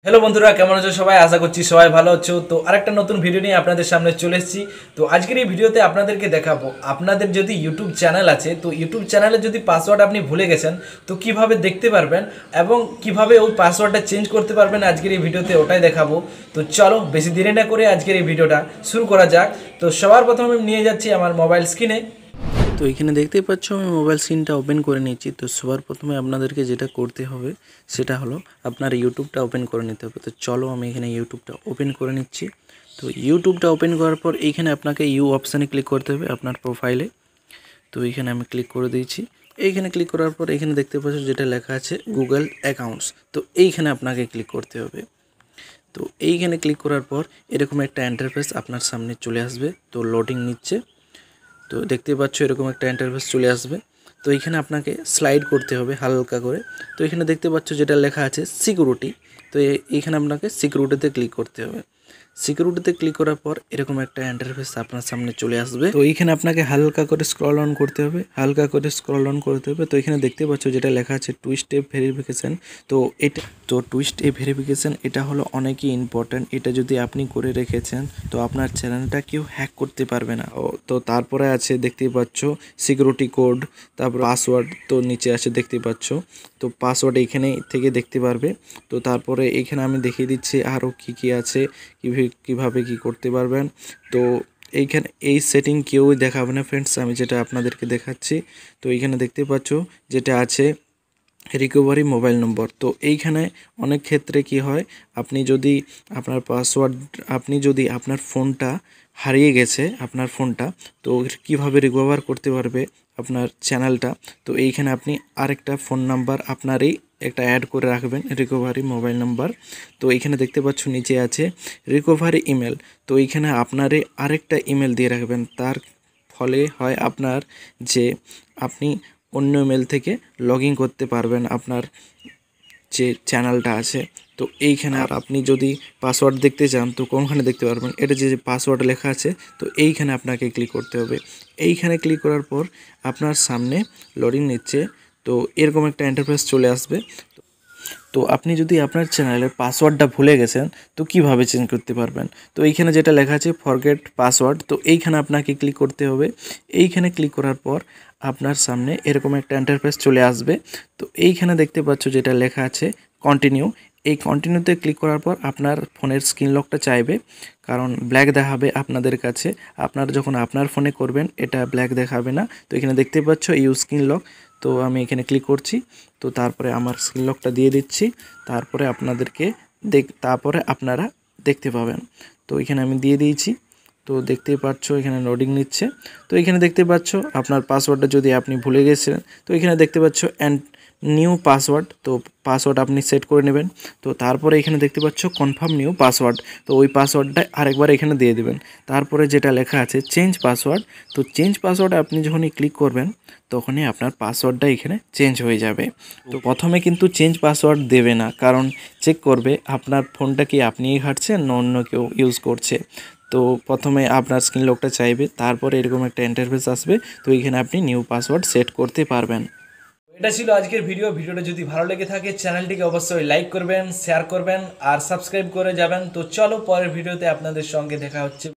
Hello বন্ধুরা, কেমন আছো সবাই? আশা করছি সবাই ভালো আছো। তো আরেকটা নতুন ভিডিও নিয়ে আপনাদের সামনে চলে এসেছি। তো আজকের এই ভিডিওতে আপনাদেরকে দেখাবো, আপনাদের যদি ইউটিউব চ্যানেল আছে, তো ইউটিউব চ্যানেলে যদি পাসওয়ার্ড আপনি ভুলে গেছেন, তো কিভাবে দেখতে পারবেন এবং কিভাবে ওই পাসওয়ার্ডটা চেঞ্জ করতে পারবেন আজকের এই ভিডিওতে ওটাই দেখাবো। তো চলো বেশি দেরি না করে আজকের এই ভিডিওটা শুরু করা যাক। তো সবার প্রথমে আমি নিয়ে যাচ্ছি আমার মোবাইল স্ক্রিনে। তো এখানে দেখতেই পাচ্ছ আমি মোবাইল স্ক্রিনটা ওপেন করে নিচ্ছি। তো সবার প্রথমে আপনাদেরকে যেটা করতে হবে সেটা হলো আপনার ইউটিউবটা ওপেন করে নিতে হবে। তো চলো আমি এখানে ইউটিউবটা ওপেন করে নিচ্ছি। তো ইউটিউবটা ওপেন করার পর এইখানে আপনাকে ইউ অপশানে ক্লিক করতে হবে আপনার প্রোফাইলে। তো এইখানে আমি ক্লিক করে দিয়েছি। এইখানে ক্লিক করার পর এখানে দেখতে পাচ্ছ যেটা লেখা আছে গুগল অ্যাকাউন্টস, তো এইখানে আপনাকে ক্লিক করতে হবে। তো এইখানে ক্লিক করার পর এরকম একটা ইন্টারফেস আপনার সামনে চলে আসবে। তো লোডিং নিচ্ছে। তো দেখতে পাচ্ছ এরকম একটা ইন্টারফেস চলে আসবে। তো এখানে আপনাকে স্লাইড করতে হবে হালকা করে। তো এখানে দেখতে পাচ্ছ যেটা লেখা আছে সিকিউরিটি, তো এইখানে আপনাকে সিকিউরিটিতে ক্লিক করতে হবে। সিকিউরিটিতে ক্লিক করার পর এরকম একটা ইন্টারফেস আপনার সামনে চলে আসবে। তো এইখানে আপনাকে হালকা করে স্ক্রল অন করতে হবে, হালকা করে স্ক্রল অন করতে হবে। তো এখানে দেখতে পাচ্ছ যেটা লেখা আছে টু স্টেপ ভেরিফিকেশন। তো এটা টু স্টেপ ভেরিফিকেশন এটা হলো অনেকই ইম্পর্ট্যান্ট। এটা যদি আপনি করে রেখেছেন তো আপনার চ্যানেলটা কেউ হ্যাক করতে পারবে না। তো তারপরে আছে দেখতেই পাচ্ছ সিকিউরিটি কোড, তারপর পাসওয়ার্ড তো নিচে আছে দেখতে পাচ্ছ। তো পাসওয়ার্ড এইখানে থেকে দেখতে পারবে। তো তারপরে এখানে আমি দেখিয়ে দিচ্ছি আরও কি আছে, কিভাবে কি করতে পারবেন। তো এইখানে এই সেটিং কেউই দেখাবে না ফ্রেন্ডস, আমি যেটা আপনাদেরকে দেখাচ্ছি। তো এইখানে দেখতে পাচ্ছ যেটা আছে রিকভারি মোবাইল নম্বর। তো এইখানে অনেক ক্ষেত্রে কি হয়, আপনি যদি আপনার পাসওয়ার্ড আপনার ফোনটা হারিয়ে গেছে আপনার ফোনটা, তো কিভাবে রিকভার করতে পারবে আপনার চ্যানেলটা। তো এইখানে আপনি আরেকটা ফোন নাম্বার আপনারই একটা অ্যাড করে রাখবেন রিকভারি মোবাইল নাম্বার। তো এইখানে দেখতে পাচ্ছ নিচে আছে রিকভারি ইমেল। তো এইখানে আপনারই আরেকটা ইমেল দিয়ে রাখবেন। তার ফলে হয় আপনার যে আপনি অন্য ইমেল থেকে লগ ইন করতে পারবেন আপনার যে চ্যানেলটা আছে। তো এইখানে আর আপনি যদি পাসওয়ার্ড দেখতে চান তো কোনখানে দেখতে পারবেন, এটা যে পাসওয়ার্ড লেখা আছে তো এইখানে আপনাকে ক্লিক করতে হবে। এইখানে ক্লিক করার পর আপনার সামনে লোডিং নিচ্ছে। তো এরকম একটা ইন্টারফেস চলে আসবে। তো আপনি যদি আপনার চ্যানেলের পাসওয়ার্ডটা ভুলে গেছেন তো কিভাবে চেঞ্জ করতে পারবেন। তো এইখানে যেটা লেখা আছে ফরগেট পাসওয়ার্ড, তো এইখানে আপনাকে ক্লিক করতে হবে। এইখানে ক্লিক করার পর আপনার সামনে এরকম একটা ইন্টারফেস চলে আসবে। তো এইখানে দেখতে পাচ্ছ যেটা লেখা আছে কন্টিনিউ। এই কন্টিনিউতে ক্লিক করার পর আপনার ফোনের স্ক্রিন লকটা চাইবে, কারণ ব্ল্যাক দেখাবে আপনাদের কাছে। আপনার যখন আপনার ফোনে করবেন এটা ব্ল্যাক দেখাবে না। তো এখানে দেখতে পাচ্ছ ইউজ স্ক্রিন লক। তো আমি এখানে ক্লিক করছি। তো তারপরে আমার স্ক্রিন লকটা দিয়ে দিচ্ছি। তারপরে তারপরে আপনারা দেখতে পাবেন। তো এখানে আমি দিয়ে দিয়েছি। তো দেখতেই পাচ্ছ এখানে লোডিং নিচ্ছে। তো এখানে দেখতে পাচ্ছ আপনার পাসওয়ার্ডটা যদি আপনি ভুলে গেছিলেন তো এখানে দেখতে পাচ্ছ অ্যান্ড নিউ পাসওয়ার্ড। তো পাসওয়ার্ড আপনি সেট করে নেবেন। তো তারপরে এখানে দেখতে পাচ্ছ কনফার্ম নিউ পাসওয়ার্ড। তো ওই পাসওয়ার্ডটা আরেকবার এখানে দিয়ে দেবেন। তারপরে যেটা লেখা আছে চেঞ্জ পাসওয়ার্ড, তো চেঞ্জ পাসওয়ার্ড আপনি যখনই ক্লিক করবেন তখনই আপনার পাসওয়ার্ডটা এখানে চেঞ্জ হয়ে যাবে। তো প্রথমে কিন্তু চেঞ্জ পাসওয়ার্ড দেবে না, কারণ চেক করবে আপনার ফোনটা কি আপনিই ঘাঁটছেন না অন্য কেউ ইউজ করছে। তো প্রথমে আপনার স্ক্রিন লকটা চাইবে, তারপরে এরকম একটা ইন্টারফেস আসবে। তো এখানে আপনি নিউ পাসওয়ার্ড সেট করতে পারবেন। এটা ছিল আজকের ভিডিওটা যদি ভালো লেগে থাকে চ্যানেলটিকে অবশ্যই লাইক করবেন, শেয়ার করবেন আর সাবস্ক্রাইব করে যাবেন। তো চলো পরের ভিডিওতে আপনাদের সঙ্গে দেখা হচ্ছে।